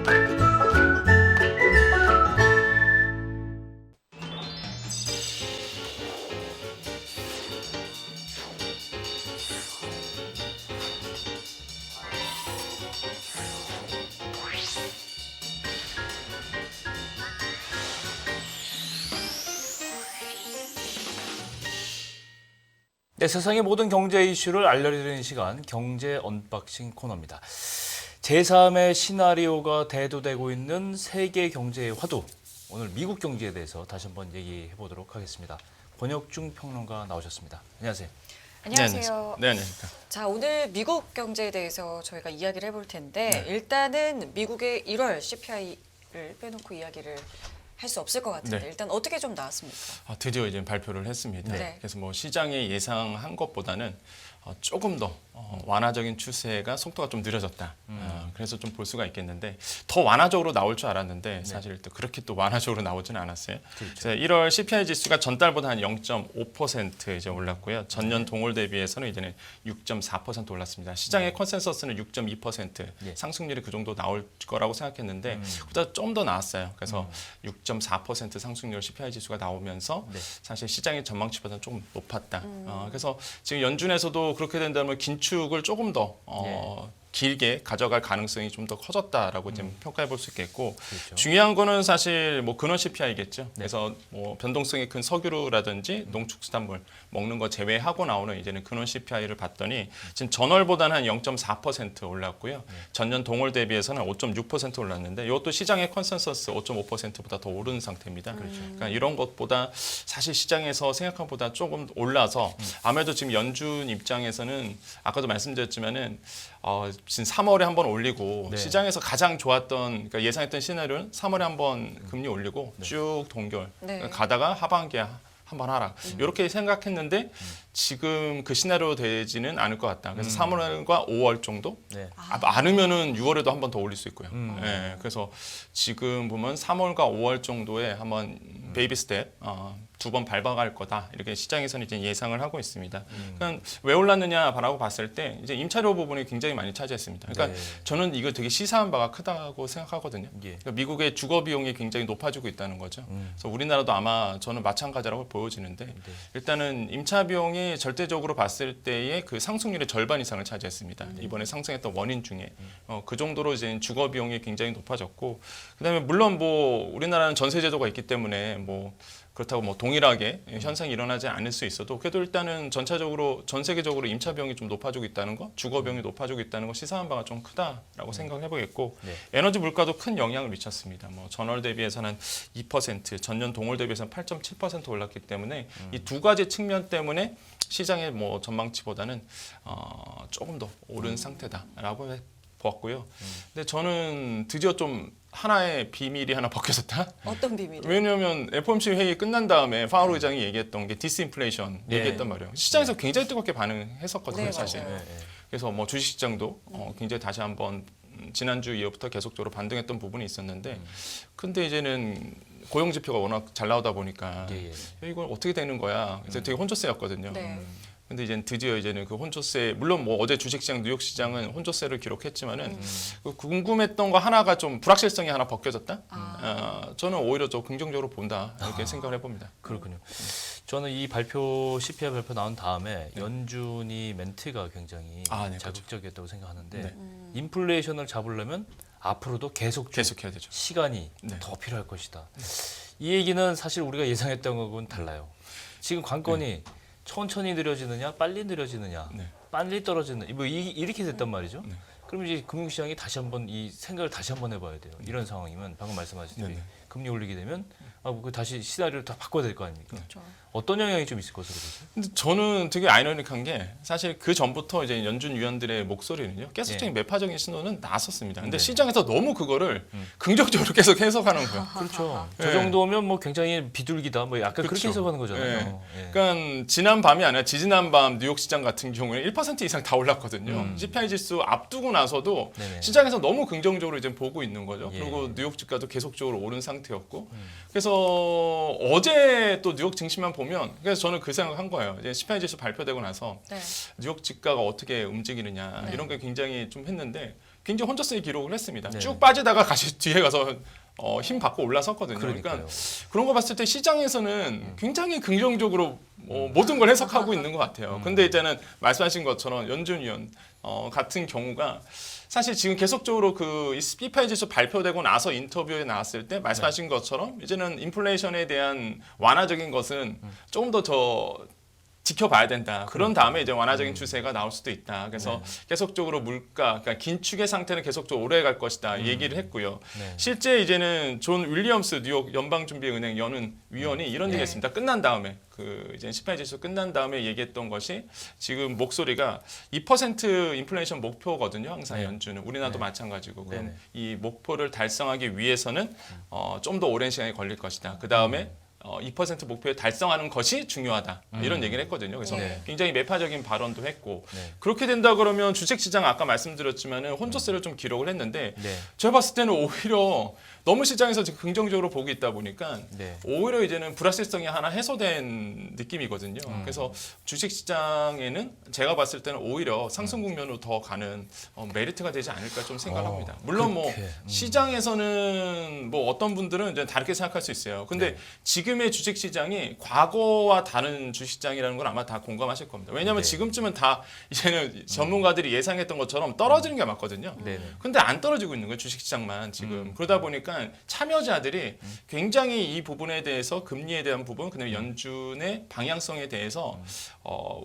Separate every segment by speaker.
Speaker 1: 네, 세상의 모든 경제 이슈를 알려드리는 시간 경제 언박싱 코너입니다. 제3의 시나리오가 대두되고 있는 세계 경제의 화두. 오늘 미국 경제에 대해서 다시 한번 얘기해 보도록 하겠습니다. 권혁중 평론가 나오셨습니다. 안녕하세요.
Speaker 2: 안녕하세요.
Speaker 3: 네, 안녕하십니까.
Speaker 2: 자, 오늘 미국 경제에 대해서 저희가 이야기를 해볼 텐데 일단은 미국의 1월 CPI를 빼놓고 이야기를 할 수 없을 것 같은데 일단 어떻게 좀 나왔습니까?
Speaker 3: 드디어 이제 발표를 했습니다.
Speaker 2: 네.
Speaker 3: 그래서 뭐 시장이 예상한 것보다는 조금 더 완화적인 추세가 속도가 좀 느려졌다. 그래서 좀 볼 수가 있겠는데 더 완화적으로 나올 줄 알았는데 사실 또 그렇게 또 완화적으로 나오지는 않았어요. 그래서 1월 CPI 지수가 전달보다 한 0.5% 이제 올랐고요. 전년 동월 대비해서는 이제는 6.4% 올랐습니다. 시장의 컨센서스는 6.2% 상승률이 그 정도 나올 거라고 생각했는데 그보다 좀 더 나왔어요. 그래서 6.4% 상승률 CPI 지수가 나오면서 사실 시장의 전망치보다는 조금 높았다. 그래서 지금 연준에서도 그렇게 된다면 긴축을 조금 더 길게 가져갈 가능성이 좀 더 커졌다라고 지금 평가해 볼 수 있겠고 중요한 거는 사실 뭐 근원 CPI겠죠. 그래서 뭐 변동성이 큰 석유라든지 농축수산물 먹는 거 제외하고 나오는 이제는 근원 CPI를 봤더니 지금 전월보다는 한 0.4% 올랐고요. 전년 동월 대비해서는 5.6% 올랐는데 이것도 시장의 컨센서스 5.5%보다 더 오른 상태입니다. 그러니까 이런 것보다 사실 시장에서 생각한 것보다 조금 올라서 아무래도 지금 연준 입장에서는 아까도 말씀드렸지만은 지금 3월에 한번 올리고 시장에서 가장 좋았던 그러니까 예상했던 시나리오는 3월에 한번 금리 올리고 쭉 동결 가다가 하반기에 한번 하라 이렇게 생각했는데 지금 그 시나리오 되지는 않을 것 같다. 그래서 3월과 5월 정도 많으면은 6월에도 한 번 더 올릴 수 있고요. 그래서 지금 보면 3월과 5월 정도에 한번 베이비 스텝 두 번 밟아갈 거다 이렇게 시장에서는 이제 예상을 하고 있습니다. 그러니까 왜 올랐느냐라고 봤을 때 이제 임차료 부분이 굉장히 많이 차지했습니다. 그러니까 저는 이거 되게 시사한 바가 크다고 생각하거든요. 그러니까 미국의 주거 비용이 굉장히 높아지고 있다는 거죠. 그래서 우리나라도 아마 저는 마찬가지라고 보여지는데 일단은 임차 비용이 절대적으로 봤을 때의 그 상승률의 절반 이상을 차지했습니다. 이번에 상승했던 원인 중에 그 정도로 이제 주거 비용이 굉장히 높아졌고 그다음에 물론 뭐 우리나라는 전세 제도가 있기 때문에 뭐 그렇다고 뭐 동일하게 현상이 일어나지 않을 수 있어도 그래도 일단은 전체적으로 전 세계적으로 임차 비용이 좀 높아지고 있다는 거, 주거 비용이 높아지고 있다는 거 시사한 바가 좀 크다라고 생각을 해보겠고 에너지 물가도 큰 영향을 미쳤습니다. 뭐 전월 대비해서는 2%, 전년 동월 대비해서는 8.7% 올랐기 때문에 이 두 가지 측면 때문에 시장의 뭐 전망치보다는 조금 더 오른 상태다라고 보았고요. 근데 저는 드디어 좀 하나의 비밀이 하나 벗겨졌다.
Speaker 2: 어떤 비밀이요?
Speaker 3: 왜냐하면 FOMC 회의 끝난 다음에 파월 의장이 얘기했던 게 디스인플레이션 얘기했단 말이에요. 시장에서 굉장히 뜨겁게 반응했었거든요, 사실. 그래서 뭐 주식시장도 굉장히 다시 한번 지난주 이후부터 계속적으로 반등했던 부분이 있었는데 근데 이제는 고용 지표가 워낙 잘 나오다 보니까 이걸 어떻게 되는 거야. 그래서 되게 혼조세였거든요. 근데 이제 드디어 이제는 그 혼조세 물론 뭐 어제 주식시장 뉴욕 시장은 혼조세를 기록했지만은 그 궁금했던 거 하나가 좀 불확실성이 하나 벗겨졌다. 저는 오히려 좀 긍정적으로 본다 이렇게 생각을 해봅니다.
Speaker 1: 그렇군요. 저는 이 CPI 발표 나온 다음에 연준이 멘트가 굉장히 자극적이었다고 생각하는데 인플레이션을 잡으려면 앞으로도 계속해야 되죠. 시간이 더 필요할 것이다. 이 얘기는 사실 우리가 예상했던 것과는 달라요. 지금 관건이 천천히 느려지느냐, 빨리 느려지느냐, 빨리 떨어지느냐, 뭐 이렇게 됐단 말이죠. 그럼 이제 금융시장이 다시 한번 이 생각을 다시 한번 해봐야 돼요. 이런 상황이면 방금 말씀하셨듯이 금리 올리게 되면 그 다시 시나리오를 다 바꿔야 될 거 아닙니까? 어떤 영향이 좀 있을 것으로 보세요?
Speaker 3: 근데 저는 되게 아이러니한 게 사실 그 전부터 이제 연준 위원들의 목소리는요 계속적인 매파적인 신호는 나왔었습니다. 근데 시장에서 너무 그거를 긍정적으로 계속 해석하는 거예요.
Speaker 1: 그렇죠. 저 정도면 뭐 굉장히 비둘기다, 뭐 약간 그렇게 해석하는 거잖아요.
Speaker 3: 그러니까 지난 밤이 아니라 지지난 밤 뉴욕 시장 같은 경우에는 1% 이상 다 올랐거든요. CPI 지수 앞두고 나서도 시장에서 너무 긍정적으로 이제 보고 있는 거죠. 그리고 뉴욕 주가도 계속적으로 오른 상태였고, 그래서 어제 또 뉴욕 증시만 보면 그래서 저는 그 생각한 거예요. 이제 CPI 지수 발표되고 나서 뉴욕 주가가 어떻게 움직이느냐 이런 게 굉장히 좀 했는데 굉장히 혼조세의 기록을 했습니다.
Speaker 1: 네.
Speaker 3: 쭉 빠지다가 다시 뒤에 가서 힘 받고 올라섰거든요.
Speaker 1: 그러니까요.
Speaker 3: 그러니까 그런 거 봤을 때 시장에서는 굉장히 긍정적으로 모든 걸 해석하고 있는 것 같아요. 근데 이제는 말씀하신 것처럼 연준 위원 같은 경우가 사실 지금 계속적으로 그 CPI 지수 발표되고 나서 인터뷰에 나왔을 때 말씀하신 것처럼 이제는 인플레이션에 대한 완화적인 것은 조금 더 지켜봐야 된다. 그런 다음에 이제 완화적인 추세가 나올 수도 있다. 그래서 계속적으로 물가, 그러니까 긴축의 상태는 계속적으로 오래 갈 것이다. 얘기를 했고요.
Speaker 1: 네.
Speaker 3: 실제 이제는 존 윌리엄스 뉴욕 연방준비은행 연은 위원이 이런 얘기 했습니다. 끝난 다음에 그 이제 CPI 지수 끝난 다음에 얘기했던 것이 지금 목소리가 2% 인플레이션 목표거든요. 항상
Speaker 1: 네.
Speaker 3: 연준은 우리나라도
Speaker 1: 네.
Speaker 3: 마찬가지고 그럼
Speaker 1: 네네.
Speaker 3: 이 목표를 달성하기 위해서는 좀 더 오랜 시간이 걸릴 것이다. 그 다음에 2% 목표에 달성하는 것이 중요하다. 이런 얘기를 했거든요. 그래서
Speaker 2: 네.
Speaker 3: 굉장히 매파적인 발언도 했고
Speaker 1: 네.
Speaker 3: 그렇게 된다 그러면 주식시장 아까 말씀드렸지만은 혼조세를 좀 기록을 했는데
Speaker 1: 네.
Speaker 3: 제가 봤을 때는 오히려 너무 시장에서 지금 긍정적으로 보고 있다 보니까
Speaker 1: 네.
Speaker 3: 오히려 이제는 불확실성이 하나 해소된 느낌이거든요. 그래서 주식시장에는 제가 봤을 때는 오히려 상승 국면으로 더 가는 메리트가 되지 않을까 좀 생각합니다. 물론 뭐
Speaker 1: 그렇게,
Speaker 3: 시장에서는 뭐 어떤 분들은 이제 다르게 생각할 수 있어요. 근데
Speaker 1: 네.
Speaker 3: 지금의 주식시장이 과거와 다른 주식시장이라는 걸 아마 다 공감하실 겁니다. 왜냐하면
Speaker 1: 네.
Speaker 3: 지금쯤은 다 이제는 전문가들이 예상했던 것처럼 떨어지는 게 맞거든요.
Speaker 1: 네네.
Speaker 3: 근데 안 떨어지고 있는 거예요. 주식시장만 지금. 그러다 보니까 참여자들이 굉장히 이 부분에 대해서 금리에 대한 부분, 그다음에 연준의 방향성에 대해서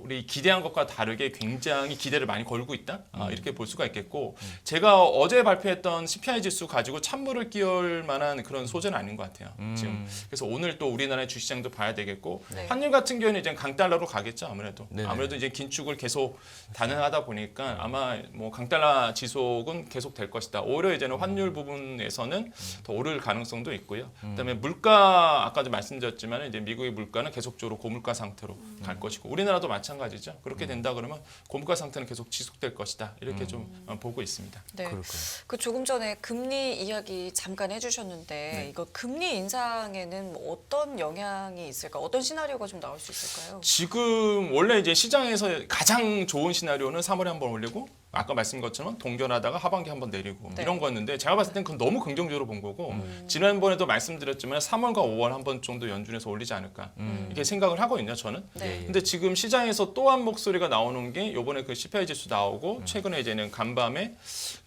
Speaker 3: 우리 기대한 것과 다르게 굉장히 기대를 많이 걸고 있다. 이렇게 볼 수가 있겠고 제가 어제 발표했던 CPI 지수 가지고 찬물을 끼울 만한 그런 소재는 아닌 것 같아요. 지금. 그래서 오늘 또 우리나라의 주식시장도 봐야 되겠고
Speaker 2: 네.
Speaker 3: 환율 같은 경우는 이제 강달러로 가겠죠. 아무래도.
Speaker 1: 네네.
Speaker 3: 아무래도 이제 긴축을 계속 단행하다 보니까 아마 뭐 강달러 지속은 계속 될 것이다. 오히려 이제는 환율 부분에서는 더 오를 가능성도 있고요. 그다음에 물가 아까도 말씀드렸지만 이제 미국의 물가는 계속적으로 고물가 상태로 갈 것이고 우리나라도 마찬가지죠. 그렇게 된다 그러면 고물가 상태는 계속 지속될 것이다. 이렇게 좀 보고 있습니다.
Speaker 2: 네.
Speaker 1: 그럴 거예요.
Speaker 2: 그 조금 전에 금리 이야기 잠깐 해주셨는데 이거 금리 인상에는 뭐 어떤 영향이 있을까? 어떤 시나리오가 좀 나올 수 있을까요?
Speaker 3: 지금 원래 이제 시장에서 가장 좋은 시나리오는 3월에 한번 올리고 아까 말씀드린 것처럼 동전하다가 하반기 한번 내리고
Speaker 2: 네.
Speaker 3: 이런 거였는데 제가 봤을 땐 그건 너무 긍정적으로 본 거고 지난번에도 말씀드렸지만 3월과 5월 한 번 정도 연준에서 올리지 않을까 이렇게 생각을 하거든요 저는.
Speaker 2: 네.
Speaker 1: 예.
Speaker 3: 근데 지금 시장에서 또 한 목소리가 나오는 게 이번에 그 CPI 지수 나오고 최근에 이제는 간밤에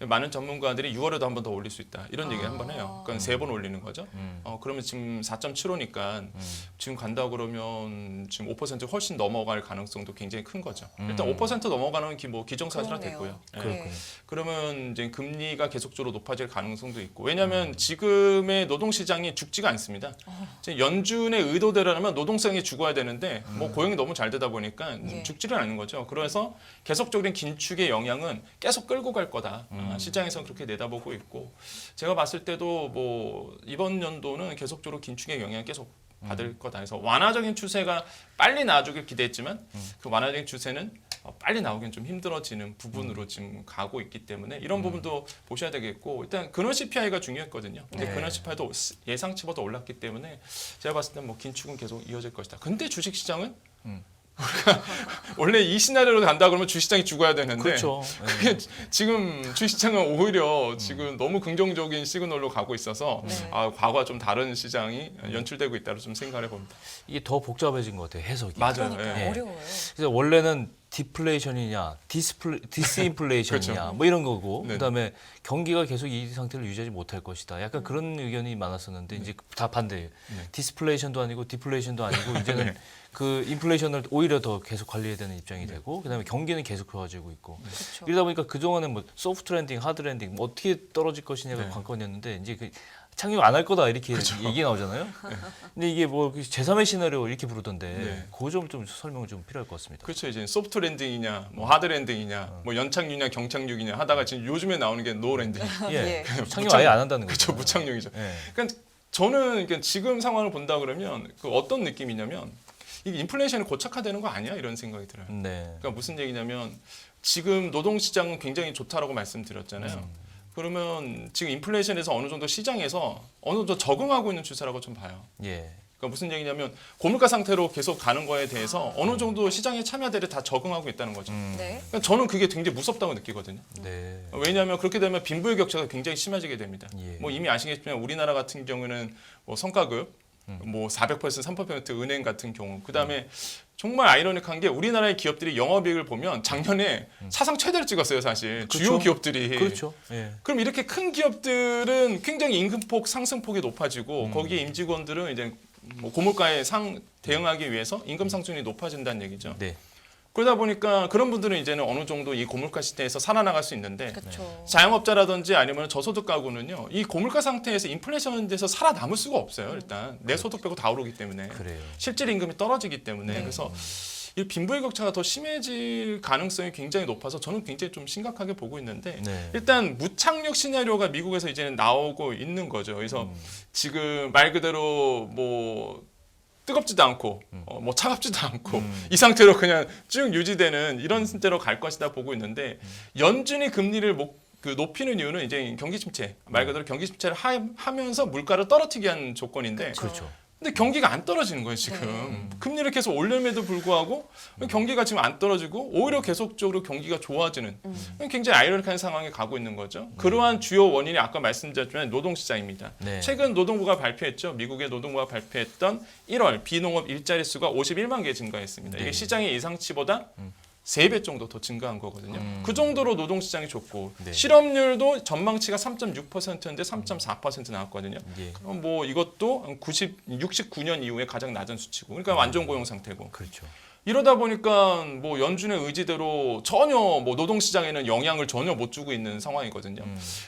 Speaker 3: 많은 전문가들이 6월에도 한 번 더 올릴 수 있다 이런 얘기를 한 번 해요. 그러니까 3번 올리는 거죠. 그러면 지금 4.75니까 지금 간다 그러면 지금 5% 훨씬 넘어갈 가능성도 굉장히 큰 거죠. 일단 5% 넘어가는 뭐 기정사실화
Speaker 2: 그러네요.
Speaker 3: 됐고요. 예.
Speaker 1: 그렇군요.
Speaker 3: 그러면 이제 금리가 계속적으로 높아질 가능성도 있고 왜냐하면 지금의 노동시장이 죽지가 않습니다. 이제 연준의 의도대로라면 노동성이 죽어야 되는데 뭐 고용이 너무 잘 되다 보니까
Speaker 2: 예.
Speaker 3: 죽지를 않는 거죠. 그래서 계속적인 긴축의 영향은 계속 끌고 갈 거다. 시장에서는 그렇게 내다보고 있고 제가 봤을 때도 뭐 이번 연도는 계속적으로 긴축의 영향을 계속 받을 거다. 그래서 완화적인 추세가 빨리 나와주길 기대했지만 그 완화적인 추세는 빨리 나오긴 좀 힘들어지는 부분으로 지금 가고 있기 때문에 이런 부분도 보셔야 되겠고 일단 근원 CPI가 중요했거든요. 근데
Speaker 1: 네.
Speaker 3: 근원 CPI도 예상치보다 올랐기 때문에 제가 봤을 때 뭐 긴축은 계속 이어질 것이다. 근데 주식시장은 우리가 원래 이 시나리오로 간다 그러면 주식시장이 죽어야 되는데
Speaker 1: 그렇죠.
Speaker 3: 그게 지금 주식시장은 오히려 지금 너무 긍정적인 시그널로 가고 있어서
Speaker 2: 네.
Speaker 3: 과거와 좀 다른 시장이 연출되고 있다고 좀 생각해 봅니다.
Speaker 1: 이게 더 복잡해진 것 같아요. 해석이.
Speaker 3: 맞아요.
Speaker 2: 그러니까
Speaker 3: 예.
Speaker 2: 어려워요.
Speaker 1: 그래서 원래는 디플레이션이냐, 디스인플레이션이냐
Speaker 3: 그렇죠.
Speaker 1: 뭐 이런 거고
Speaker 3: 네.
Speaker 1: 그다음에 경기가 계속 이 상태를 유지하지 못할 것이다. 약간 그런 의견이 많았었는데 이제 다 반대예요. 디스플레이션도 아니고 디플레이션도 아니고 이제는
Speaker 3: 네.
Speaker 1: 그 인플레이션을 오히려 더 계속 관리해야 되는 입장이 되고 그다음에 경기는 계속 좋아지고 있고
Speaker 2: 그렇죠.
Speaker 1: 이러다 보니까 그동안은 뭐 소프트 랜딩, 하드 랜딩 뭐 어떻게 떨어질 것이냐가
Speaker 3: 네.
Speaker 1: 관건이었는데 이제 그 착륙 안 할 거다 이렇게 얘기 나오잖아요. 근데 이게 뭐 제3의 시나리오 이렇게 부르던데
Speaker 3: 네.
Speaker 1: 그 점 좀 설명을 좀 필요할 것 같습니다.
Speaker 3: 그렇죠. 이제 소프트 랜딩이냐, 뭐 하드 랜딩이냐, 뭐 연착륙이냐, 경착륙이냐 하다가 지금 요즘에 나오는 게 노 랜딩.
Speaker 1: 예.
Speaker 2: 예.
Speaker 1: 착륙 아예 안 한다는
Speaker 3: 그렇죠.
Speaker 1: 거죠.
Speaker 3: 무착륙이죠.
Speaker 1: 예.
Speaker 3: 그러니까 저는 그러니까 지금 상황을 본다 그러면 그 어떤 느낌이냐면 이게 인플레이션이 고착화되는 거 아니야 이런 생각이 들어요.
Speaker 1: 네.
Speaker 3: 그러니까 무슨 얘기냐면 지금 노동시장은 굉장히 좋다라고 말씀드렸잖아요. 그러면 지금 인플레이션에서 어느 정도 시장에서 어느 정도 적응하고 있는 추세라고 좀 봐요.
Speaker 1: 예.
Speaker 3: 그러니까 무슨 얘기냐면 고물가 상태로 계속 가는 거에 대해서 어느 정도 시장의 참여들이 다 적응하고 있다는 거죠.
Speaker 2: 네.
Speaker 3: 그러니까 저는 그게 굉장히 무섭다고 느끼거든요.
Speaker 1: 네.
Speaker 3: 왜냐하면 그렇게 되면 빈부의 격차가 굉장히 심해지게 됩니다.
Speaker 1: 예.
Speaker 3: 뭐 이미 아시겠지만 우리나라 같은 경우는 뭐 성과급, 뭐 400%, 3% 은행 같은 경우, 그 다음에 정말 아이러니한 게 우리나라의 기업들이 영업이익을 보면 작년에 사상 최대를 찍었어요, 사실.
Speaker 1: 그렇죠.
Speaker 3: 주요 기업들이.
Speaker 1: 그렇죠. 예.
Speaker 3: 그럼 이렇게 큰 기업들은 굉장히 임금폭 상승폭이 높아지고 거기에 임직원들은 이제 뭐 고물가에 대응하기 위해서 임금 상승률이 높아진다는 얘기죠.
Speaker 1: 네.
Speaker 3: 그러다 보니까 그런 분들은 이제는 어느 정도 이 고물가 시대에서 살아나갈 수 있는데
Speaker 2: 그렇죠.
Speaker 3: 자영업자라든지 아니면 저소득 가구는요, 이 고물가 상태에서 인플레이션에서 살아남을 수가 없어요. 일단 내 소득 빼고 다 오르기 때문에
Speaker 1: 그래요.
Speaker 3: 실질 임금이 떨어지기 때문에
Speaker 2: 네.
Speaker 3: 그래서 이 빈부의 격차가 더 심해질 가능성이 굉장히 높아서 저는 굉장히 좀 심각하게 보고 있는데
Speaker 1: 네.
Speaker 3: 일단 무착륙 시나리오가 미국에서 이제는 나오고 있는 거죠. 그래서 지금 말 그대로 뭐 뜨겁지도 않고 뭐 차갑지도 않고 이 상태로 그냥 쭉 유지되는 이런 상태로 갈 것이다 보고 있는데 연준이 금리를 높이는 이유는 이제 경기 침체, 말 그대로 경기 침체를 하면서 물가를 떨어뜨리게 한 조건인데
Speaker 1: 그렇죠.
Speaker 3: 근데 경기가 안 떨어지는 거예요, 지금. 금리를 계속 올림에도 불구하고 경기가 지금 안 떨어지고 오히려 계속적으로 경기가 좋아지는 굉장히 아이러니한 상황에 가고 있는 거죠. 그러한 주요 원인이 아까 말씀드렸지만 노동시장입니다.
Speaker 1: 네.
Speaker 3: 최근 노동부가 발표했죠. 미국의 노동부가 발표했던 1월 비농업 일자리 수가 51만 개 증가했습니다. 이게
Speaker 1: 네.
Speaker 3: 시장의 예상치보다 3배 정도 더 증가한 거거든요. 그 정도로 노동시장이 좋고
Speaker 1: 네.
Speaker 3: 실업률도 전망치가 3.6%인데 3.4% 나왔거든요.
Speaker 1: 예.
Speaker 3: 그럼 뭐 이것도 69년 이후에 가장 낮은 수치고, 그러니까 완전 고용 상태고.
Speaker 1: 그렇죠.
Speaker 3: 이러다 보니까 뭐 연준의 의지대로 전혀 뭐 노동시장에는 영향을 전혀 못 주고 있는 상황이거든요.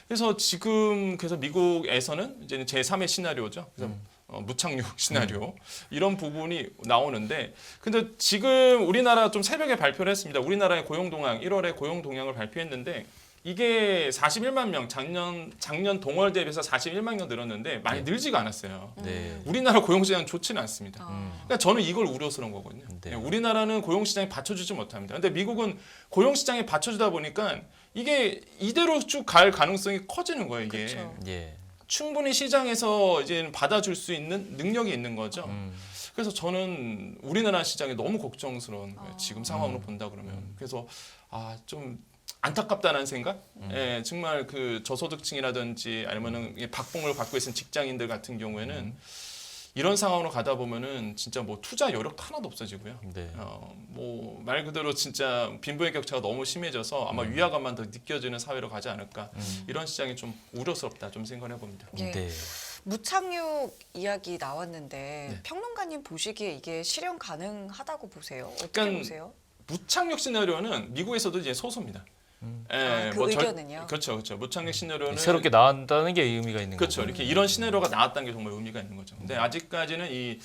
Speaker 3: 그래서 지금 그래서 미국에서는 이제 제3의 시나리오죠. 그래서 무착륙 시나리오 이런 부분이 나오는데, 근데 지금 우리나라 좀 새벽에 발표를 했습니다. 우리나라의 고용 동향 1월에 고용 동향을 발표했는데 이게 41만 명 작년 동월 대비해서 41만 명 늘었는데 많이 늘지가 않았어요.
Speaker 1: 네.
Speaker 3: 우리나라 고용 시장 좋지는 않습니다.
Speaker 2: 아.
Speaker 3: 그러니까 저는 이걸 우려스러운 거거든요.
Speaker 1: 네.
Speaker 3: 우리나라는 고용 시장에 받쳐주지 못합니다. 근데 미국은 고용 시장에 받쳐주다 보니까 이게 이대로 쭉 갈 가능성이 커지는 거예요. 이게
Speaker 2: 그렇죠.
Speaker 1: 예.
Speaker 3: 충분히 시장에서 이제 받아줄 수 있는 능력이 있는 거죠. 그래서 저는 우리나라 시장이 너무 걱정스러운 거예요. 지금 상황으로 본다 그러면. 그래서 좀 안타깝다는 생각? 예, 정말 그 저소득층이라든지 아니면은 박봉을 받고 있는 직장인들 같은 경우에는 이런 상황으로 가다 보면은 진짜 뭐 투자 여력도 하나도 없어지고요.
Speaker 1: 네.
Speaker 3: 뭐 말 그대로 진짜 빈부의 격차가 너무 심해져서 아마 위화감만 더 느껴지는 사회로 가지 않을까. 이런 시장이 좀 우려스럽다 좀 생각해 봅니다.
Speaker 2: 예.
Speaker 1: 네.
Speaker 2: 무착륙 이야기 나왔는데
Speaker 3: 네.
Speaker 2: 평론가님 보시기에 이게 실현 가능하다고 보세요? 어떻게
Speaker 3: 그러니까
Speaker 2: 보세요?
Speaker 3: 무착륙 시나리오는 미국에서도 이제 소수입니다.
Speaker 2: 그 의견은요?
Speaker 3: 그렇죠. 무착륙 시나리오는
Speaker 1: 새롭게 나온다는 게 의미가 있는
Speaker 3: 그렇죠.
Speaker 1: 거죠.
Speaker 3: 이렇게 이런 시나리오가 나왔다는 게 정말 의미가 있는 거죠. 근데 아직까지는 이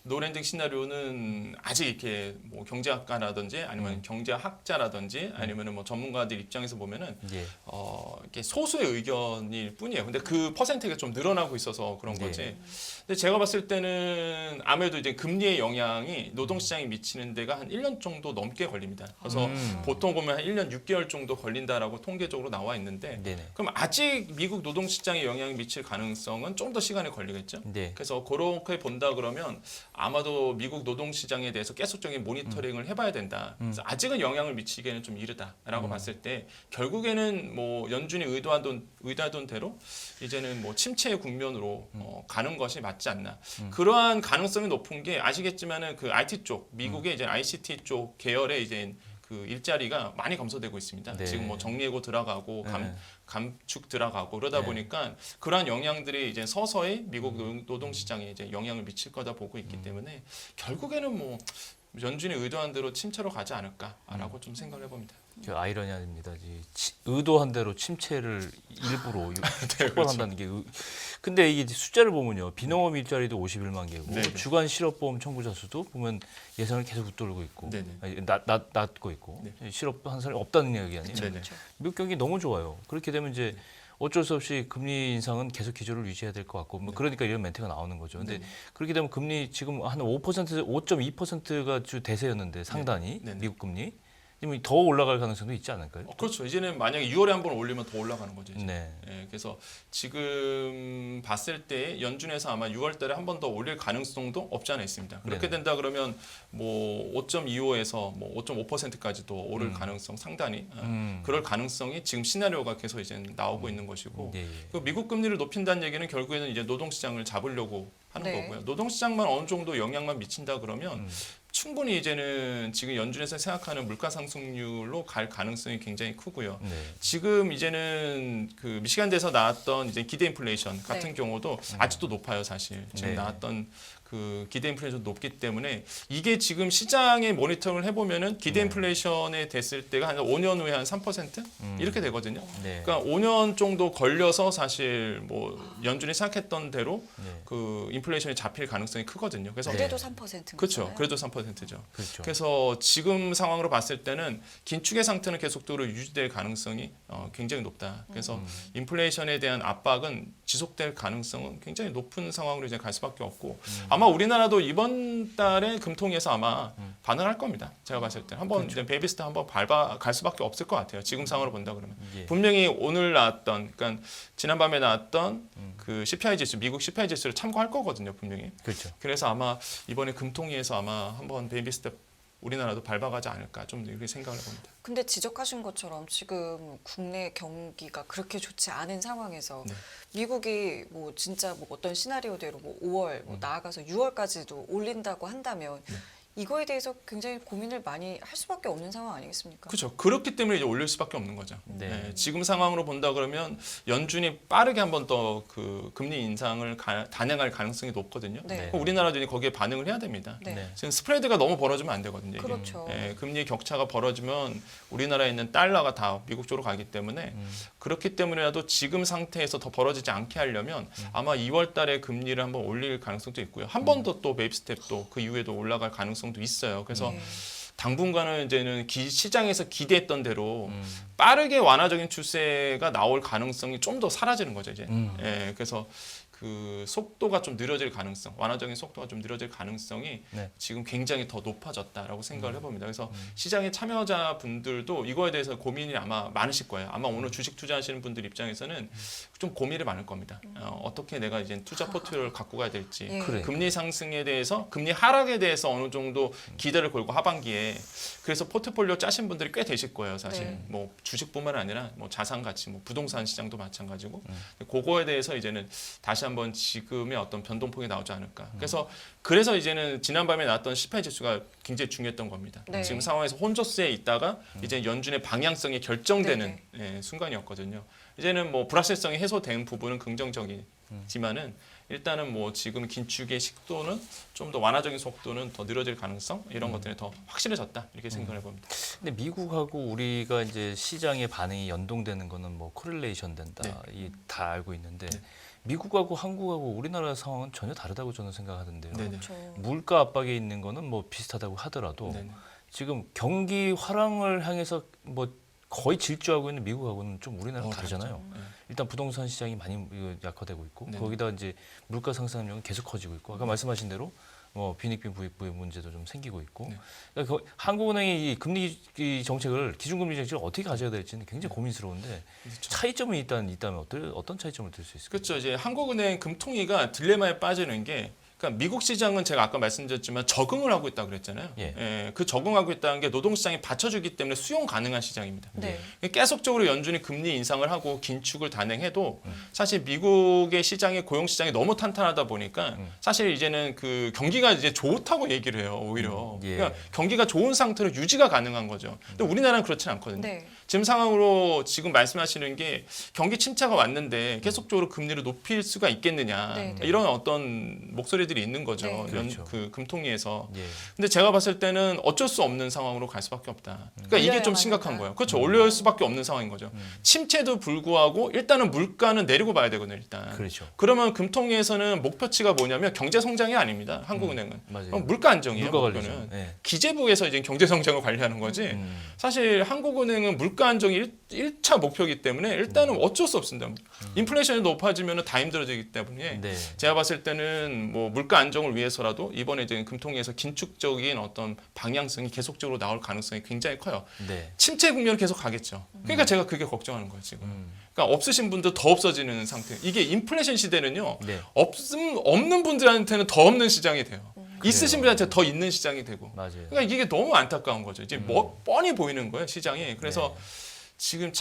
Speaker 3: 노랜딩 시나리오는 아직 이렇게 뭐 경제학과라든지 아니면 경제학자라든지 아니면은 뭐 전문가들 입장에서 보면은
Speaker 1: 예.
Speaker 3: 이렇게 소수의 의견일 뿐이에요. 근데 그 퍼센트가 좀 늘어나고 있어서 그런
Speaker 1: 네.
Speaker 3: 거지. 근데 제가 봤을 때는 아무래도 이제 금리의 영향이 노동시장에 미치는 데가 한 1년 정도 넘게 걸립니다. 그래서 보통 보면 한 1년 6개월 정도 걸린다라고 통계적으로 나와 있는데
Speaker 1: 네네.
Speaker 3: 그럼 아직 미국 노동시장에 영향이 미칠 가능성은 좀 더 시간이 걸리겠죠.
Speaker 1: 네.
Speaker 3: 그래서 그렇게 본다 그러면 아마도 미국 노동시장에 대해서 계속적인 모니터링을 해봐야 된다. 그래서 아직은 영향을 미치기에는 좀 이르다라고 봤을 때 결국에는 뭐 연준이 의도하던 대로 이제는 뭐 침체의 국면으로 가는 것이 맞지 않나. 그러한 가능성이 높은 게 아시겠지만은 그 IT 쪽 미국의 이제 ICT 쪽 계열의 이제 그 일자리가 많이 감소되고 있습니다.
Speaker 1: 네.
Speaker 3: 지금 뭐 정리해고 들어가고
Speaker 1: 네.
Speaker 3: 감축 들어가고 그러다
Speaker 1: 네.
Speaker 3: 보니까 그러한 영향들이 이제 서서히 미국 노동 시장에 이제 영향을 미칠 거다 보고 있기 때문에 결국에는 뭐 연준이 의도한 대로 침체로 가지 않을까라고 좀 생각을 해봅니다.
Speaker 1: 그 아이러니합니다. 의도한 대로 침체를 일부러 촉발한다는 게. 근데 이게 숫자를 보면요, 비농업 일자리도 51만 개고
Speaker 3: 네네.
Speaker 1: 주간 실업보험 청구자 수도 보면 예상을 계속 웃돌고 있고
Speaker 3: 네네.
Speaker 1: 낮고 있고
Speaker 3: 네.
Speaker 1: 실업도 한 사람이 없다는 얘기 아니에요.
Speaker 3: 네네.
Speaker 2: 그렇죠.
Speaker 1: 미국 경기 너무 좋아요. 그렇게 되면 이제 어쩔 수 없이 금리 인상은 계속 기조를 유지해야 될 것 같고, 뭐 그러니까 이런 멘트가 나오는 거죠. 근데 그렇게 되면 금리 지금 한 5%, 5.2%가 주 대세였는데 상단이
Speaker 3: 네네.
Speaker 1: 미국 금리 더 올라갈 가능성도 있지 않을까요?
Speaker 3: 그렇죠. 이제는 만약에 6월에 한번 올리면 더 올라가는 거죠. 이제.
Speaker 1: 네.
Speaker 3: 예, 그래서 지금 봤을 때 연준에서 아마 6월달에 한 번 더 올릴 가능성도 없지 않아 있습니다. 그렇게
Speaker 1: 네네.
Speaker 3: 된다 그러면 뭐 5.25에서 뭐 5.5%까지도 오를 가능성 상당히 그럴 가능성이 지금 시나리오가 계속 이제 나오고 있는 것이고
Speaker 1: 예, 예.
Speaker 3: 그 미국 금리를 높인다는 얘기는 결국에는 이제 노동시장을 잡으려고 하는
Speaker 2: 네.
Speaker 3: 거고요. 노동시장만 어느 정도 영향만 미친다 그러면 충분히 이제는 지금 연준에서 생각하는 물가 상승률로 갈 가능성이 굉장히 크고요.
Speaker 1: 네.
Speaker 3: 지금 이제는 그 미시간대에서 나왔던 이제 기대 인플레이션 같은
Speaker 2: 네.
Speaker 3: 경우도 아직도 높아요, 사실. 지금
Speaker 1: 네.
Speaker 3: 나왔던 그 기대 인플레이션 높기 때문에 이게 지금 시장의 모니터링을 해보면은 기대 인플레이션에 됐을 때가 한 5년 후에 한 3% 이렇게 되거든요.
Speaker 1: 네.
Speaker 3: 그러니까 5년 정도 걸려서 사실 뭐 연준이 생각했던 대로
Speaker 1: 네.
Speaker 3: 그 인플레이션이 잡힐 가능성이 크거든요. 그래서
Speaker 2: 그래도 3%인
Speaker 3: 그렇죠.
Speaker 2: 거잖아요.
Speaker 3: 그래도 3%죠.
Speaker 1: 그렇죠.
Speaker 3: 그래서 지금 상황으로 봤을 때는 긴축의 상태는 계속적으로 유지될 가능성이 굉장히 높다. 그래서 인플레이션에 대한 압박은 지속될 가능성은 굉장히 높은 상황으로 이제 갈 수밖에 없고 아마 우리나라도 이번 달에 금통위에서 아마 반응할 겁니다. 제가 봤을 때 한번 이제 베이비스텝 한번 밟아 갈 수밖에 없을 것 같아요. 지금 상황으로 본다 그러면
Speaker 1: 예.
Speaker 3: 분명히 오늘 나왔던 그러니까 지난밤에 나왔던 그 CPI 지수 미국 CPI 지수를 참고할 거거든요. 분명히.
Speaker 1: 그렇죠.
Speaker 3: 그래서 아마 이번에 금통위에서 아마 한번 베이비 스텝 우리나라도 밟아가지 않을까 좀 이렇게 생각을 해봅니다.
Speaker 2: 근데 지적하신 것처럼 지금 국내 경기가 그렇게 좋지 않은 상황에서
Speaker 3: 네.
Speaker 2: 미국이 뭐 진짜 뭐 어떤 시나리오대로 뭐 5월 뭐 나아가서 6월까지도 올린다고 한다면 이거에 대해서 굉장히 고민을 많이 할 수밖에 없는 상황 아니겠습니까?
Speaker 3: 그렇죠. 그렇기 때문에 이제 올릴 수밖에 없는 거죠.
Speaker 1: 네.
Speaker 3: 네, 지금 상황으로 본다 그러면 연준이 빠르게 한번 더 그 금리 인상을 단행할 가능성이 높거든요.
Speaker 2: 네.
Speaker 3: 그럼 우리나라도 이제 거기에 반응을 해야 됩니다.
Speaker 2: 네.
Speaker 1: 네.
Speaker 3: 지금 스프레드가 너무 벌어지면 안 되거든요. 이게.
Speaker 2: 그렇죠.
Speaker 3: 예, 금리 격차가 벌어지면 우리나라에 있는 달러가 다 미국 쪽으로 가기 때문에 그렇기 때문에라도 지금 상태에서 더 벌어지지 않게 하려면 아마 2월 달에 금리를 한번 올릴 가능성도 있고요. 한 번 더 또 베이비 스텝도 그 이후에도 올라갈 가능성도 있어요. 그래서
Speaker 2: 네.
Speaker 3: 당분간은 이제는 시장에서 기대했던 대로 빠르게 완화적인 추세가 나올 가능성이 좀 더 사라지는 거죠 이제. 예, 그래서 그 속도가 좀 느려질 가능성, 완화적인 속도가 좀 느려질 가능성이
Speaker 1: 네.
Speaker 3: 지금 굉장히 더 높아졌다라고 생각을 해봅니다. 그래서 시장의 참여자분들도 이거에 대해서 고민이 아마 많으실 거예요. 아마 오늘 주식 투자하시는 분들 입장에서는 좀 고민이 많을 겁니다. 어떻게 내가 이제 투자 포트를 갖고 가야 될지,
Speaker 2: 예.
Speaker 1: 그래.
Speaker 3: 금리 상승에 대해서, 금리 하락에 대해서 어느 정도 기대를 걸고 하반기에 그래서 포트폴리오 짜신 분들이 꽤 되실 거예요, 사실.
Speaker 2: 네.
Speaker 3: 뭐 주식뿐만 아니라 뭐 자산 가치, 뭐 부동산 시장도 마찬가지고. 그거에 대해서 이제는 다시 한번 지금의 어떤 변동폭이 나오지 않을까. 그래서 이제는 지난밤에 나왔던 CPI 지수가 굉장히 중요했던 겁니다.
Speaker 2: 네.
Speaker 3: 지금 상황에서 혼조세에 있다가 이제 연준의 방향성이 결정되는 순간이었거든요. 이제는 뭐 불확실성이 해소된 부분은 긍정적이지만은 일단은 뭐 지금 긴축의 속도는 좀 더 완화적인 속도는 더 늘어질 가능성 이런 것들이 더 확실해졌다 이렇게 생각을 해봅니다.
Speaker 1: 근데 미국하고 우리가 이제 시장의 반응이 연동되는 거는 뭐 코릴레이션 된다. 이 다 알고 있는데 미국하고 한국하고 우리나라 상황은 전혀 다르다고 저는 생각하던데요.
Speaker 3: 네.
Speaker 2: 그렇죠.
Speaker 1: 물가 압박에 있는 거는 뭐 비슷하다고 하더라도
Speaker 3: 네네.
Speaker 1: 지금 경기 화랑을 향해서 뭐 거의 질주하고 있는 미국하고는 좀 우리나라 다르잖아요.
Speaker 3: 그렇죠. 네.
Speaker 1: 일단 부동산 시장이 많이 약화되고 있고
Speaker 3: 네네.
Speaker 1: 거기다 이제 물가 상승률은 계속 커지고 있고 아까 말씀하신 대로 뭐 빈익빈 부익부의 문제도 좀 생기고 있고
Speaker 3: 네.
Speaker 1: 그러니까 한국은행이 이 금리 이 정책을 기준금리 정책을 어떻게 가져야 될지는 굉장히 고민스러운데
Speaker 3: 그렇죠.
Speaker 1: 차이점이 있다면 어떤 차이점을 들 수 있을까요?
Speaker 3: 그렇죠. 이제 한국은행 금통위가 딜레마에 빠지는 게 그러니까 미국 시장은 제가 아까 말씀드렸지만 적응을 하고 있다고 그랬잖아요.
Speaker 1: 예.
Speaker 3: 그 적응하고 있다는 게 노동시장이 받쳐주기 때문에 수용 가능한 시장입니다.
Speaker 2: 네.
Speaker 3: 계속적으로 연준이 금리 인상을 하고 긴축을 단행해도 사실 미국의 시장이 고용 시장이 너무 탄탄하다 보니까 사실 이제는 그 경기가 이제 좋다고 얘기를 해요. 오히려
Speaker 1: 예.
Speaker 3: 그러니까 경기가 좋은 상태로 유지가 가능한 거죠. 근데 우리나라는 그렇지는 않거든요.
Speaker 2: 네.
Speaker 3: 지금 상황으로 지금 말씀하시는 게 경기 침체가 왔는데 계속적으로 금리를 높일 수가 있겠느냐
Speaker 2: 네, 네.
Speaker 3: 이런 어떤 목소리들이 있는 거죠.
Speaker 2: 네.
Speaker 1: 그렇죠.
Speaker 3: 그 금통위에서.
Speaker 1: 예.
Speaker 3: 근데 제가 봤을 때는 어쩔 수 없는 상황으로 갈 수밖에 없다. 그러니까 이게 좀
Speaker 2: 올려야만
Speaker 3: 심각한
Speaker 2: 한다.
Speaker 3: 거예요. 그렇죠. 올릴 수밖에 없는 상황인 거죠. 침체도 불구하고 일단은 물가는 내리고 봐야 되거든요. 일단.
Speaker 1: 그렇죠.
Speaker 3: 그러면 금통위에서는 목표치가 뭐냐면 경제 성장이 아닙니다. 한국은행은.
Speaker 1: 맞아요.
Speaker 3: 그럼 물가 안정이에요.
Speaker 1: 물가
Speaker 3: 목표는.
Speaker 1: 관리죠. 예.
Speaker 3: 기재부에서 이제 경제 성장을 관리하는 거지. 사실 한국은행은 물가 안정이 1차 목표이기 때문에 일단은 어쩔 수 없습니다. 인플레이션이 높아지면 다 힘들어지기 때문에
Speaker 1: 네.
Speaker 3: 제가 봤을 때는 뭐 물가 안정을 위해서라도 이번에 이제 금통위에서 긴축적인 어떤 방향성이 계속적으로 나올 가능성이 굉장히 커요.
Speaker 1: 네.
Speaker 3: 침체 국면은 계속 가겠죠. 그러니까 제가 그게 걱정하는 거예요 지금. 그러니까 없으신 분들 더 없어지는 상태. 이게 인플레이션 시대는요.
Speaker 1: 네.
Speaker 3: 없는 분들한테는 더 없는 시장이 돼요. 있으신 분들한테 더 있는 시장이 되고.
Speaker 1: 맞아요.
Speaker 3: 그러니까 이게 너무 안타까운 거죠. 이제 뭐 뻔히 보이는 거예요 시장이. 그래서 지금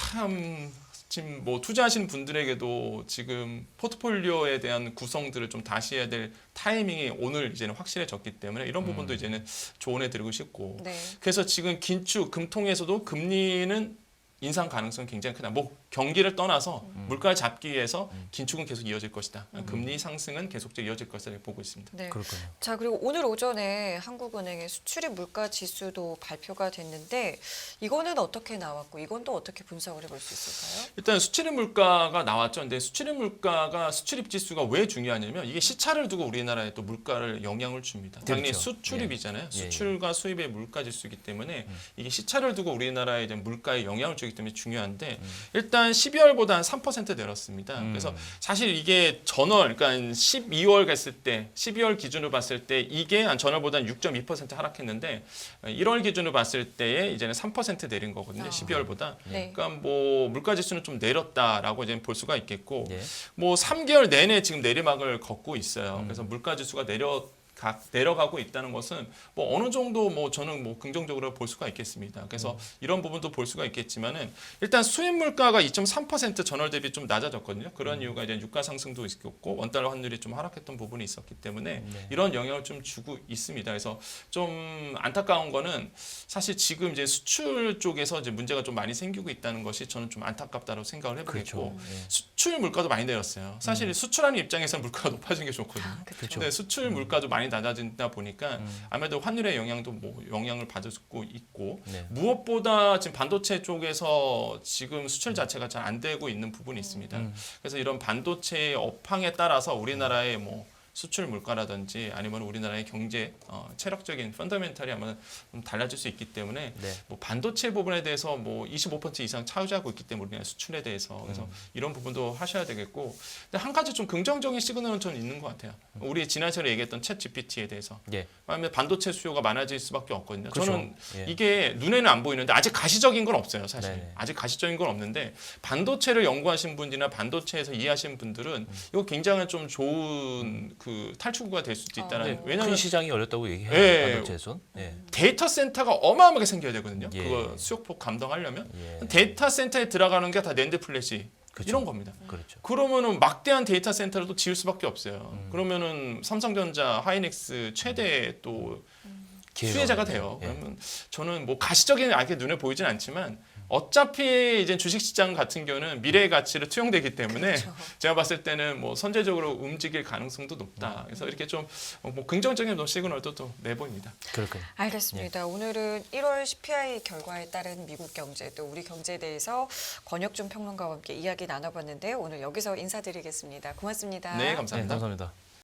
Speaker 3: 지금 뭐 투자하시는 분들에게도 지금 포트폴리오에 대한 구성들을 좀 다시 해야 될 타이밍이 오늘 이제는 확실해졌기 때문에 이런 부분도 이제는 조언해 드리고 싶고.
Speaker 2: 네.
Speaker 3: 그래서 지금 긴축 금통에서도 금리는 인상 가능성이 굉장히 크다. 뭐 경기를 떠나서 물가를 잡기 위해서 긴축은 계속 이어질 것이다. 금리 상승은 계속적으로 이어질 것이다 보고 있습니다.
Speaker 2: 네.
Speaker 1: 그렇군요.
Speaker 2: 자, 그리고 오늘 오전에 한국은행의 수출입 물가 지수도 발표가 됐는데 이거는 어떻게 나왔고 이건 또 어떻게 분석을 해볼 수 있을까요?
Speaker 3: 일단 수출입 물가가 나왔죠. 근데 수출입 물가가 수출입 지수가 왜 중요하냐면 이게 시차를 두고 우리나라에 또 물가를 영향을 줍니다. 당연히
Speaker 1: 그렇죠.
Speaker 3: 수출입이잖아요.
Speaker 1: 예.
Speaker 3: 수출과 수입의 물가 지수이기 때문에 이게 시차를 두고 우리나라에 이제 물가에 영향을 주기 때문에 중요한데 일단 12월보다 한 3% 내렸습니다. 그래서 사실 이게 전월 그러니까 12월 갔을 때 12월 기준으로 봤을 때 이게 한 전월보다 6.2% 하락했는데 1월 기준으로 봤을 때에 이제는 3% 내린 거거든요. 12월보다.
Speaker 2: 네.
Speaker 3: 그러니까 뭐 물가 지수는 좀 내렸다라고 이제 볼 수가 있겠고
Speaker 1: 네.
Speaker 3: 뭐 3개월 내내 지금 내리막을 걷고 있어요. 그래서 물가 지수가 내려가고 있다는 것은 뭐 어느 정도 뭐 저는 뭐 긍정적으로 볼 수가 있겠습니다. 그래서 이런 부분도 볼 수가 있겠지만은 일단 수입 물가가 2.3% 전월 대비 좀 낮아졌거든요. 그런 이유가 이제 유가 상승도 있었고 원달러 환율이 좀 하락했던 부분이 있었기 때문에 이런 영향을 좀 주고 있습니다. 그래서 좀 안타까운 거는 사실 지금 이제 수출 쪽에서 이제 문제가 좀 많이 생기고 있다는 것이 저는 좀 안타깝다고 생각을 해보겠고 수출 물가도 많이 내렸어요. 사실 수출하는 입장에서는 물가가 높아진 게 좋거든요.
Speaker 2: 그렇죠.
Speaker 3: 근데 수출 물가도 많이 낮아진다 보니까 아무래도 환율의 영향도 뭐 영향을 받고 있고
Speaker 1: 네.
Speaker 3: 무엇보다 지금 반도체 쪽에서 지금 수출 자체가 잘 안 되고 있는 부분이 있습니다. 그래서 이런 반도체의 업황에 따라서 우리나라의 뭐 수출 물가라든지 아니면 우리나라의 경제 체력적인 펀더멘탈이 아마 좀 달라질 수 있기 때문에
Speaker 1: 네.
Speaker 3: 뭐 반도체 부분에 대해서 뭐 25% 이상 차지하고 있기 때문에 우리나라 수출에 대해서 그래서 이런 부분도 하셔야 되겠고 근데 한 가지 좀 긍정적인 시그널은 좀 있는 것 같아요. 우리 지난주에 얘기했던 챗 GPT에 대해서
Speaker 1: 예.
Speaker 3: 왜냐하면 반도체 수요가 많아질 수밖에 없거든요.
Speaker 1: 그렇죠.
Speaker 3: 저는
Speaker 1: 예.
Speaker 3: 이게 눈에는 안 보이는데 아직 가시적인 건 없어요. 사실
Speaker 1: 네네.
Speaker 3: 아직 가시적인 건 없는데 반도체를 연구하신 분들이나 반도체에서 이해하시는 분들은 이거 굉장히 좀 좋은 그 탈출구가 될 수도 있다는
Speaker 1: 네, 큰
Speaker 3: 왜냐하면
Speaker 1: 시장이 열렸다고 얘기해요.
Speaker 3: 예.
Speaker 1: 반도체에선. 예.
Speaker 3: 데이터 센터가 어마어마하게 생겨야 되거든요.
Speaker 1: 예.
Speaker 3: 그거 수요폭 감당하려면
Speaker 1: 예.
Speaker 3: 데이터 센터에 들어가는 게 다 낸드 플래시
Speaker 1: 그렇죠.
Speaker 3: 이런 겁니다.
Speaker 1: 그렇죠.
Speaker 3: 그러면은 막대한 데이터 센터를 또 지을 수밖에 없어요. 그러면은 삼성전자, 하이닉스 최대 또 수혜자가 돼요.
Speaker 1: 예.
Speaker 3: 그러면 저는 뭐 가시적인 알게 눈에 보이진 않지만 어차피 이제 주식시장 같은 경우는 미래의 가치를 투영되기 때문에
Speaker 2: 그렇죠.
Speaker 3: 제가 봤을 때는 뭐 선제적으로 움직일 가능성도 높다. 그래서 이렇게 좀 뭐 긍정적인 시그널도 또 내보입니다.
Speaker 1: 그렇군요.
Speaker 2: 알겠습니다. 오늘은 1월 CPI 결과에 따른 미국 경제 또 우리 경제에 대해서 권혁준 평론가와 함께 이야기 나눠봤는데 오늘 여기서 인사드리겠습니다. 고맙습니다.
Speaker 3: 네,
Speaker 1: 네,
Speaker 3: 감사합니다.
Speaker 1: 감사합니다.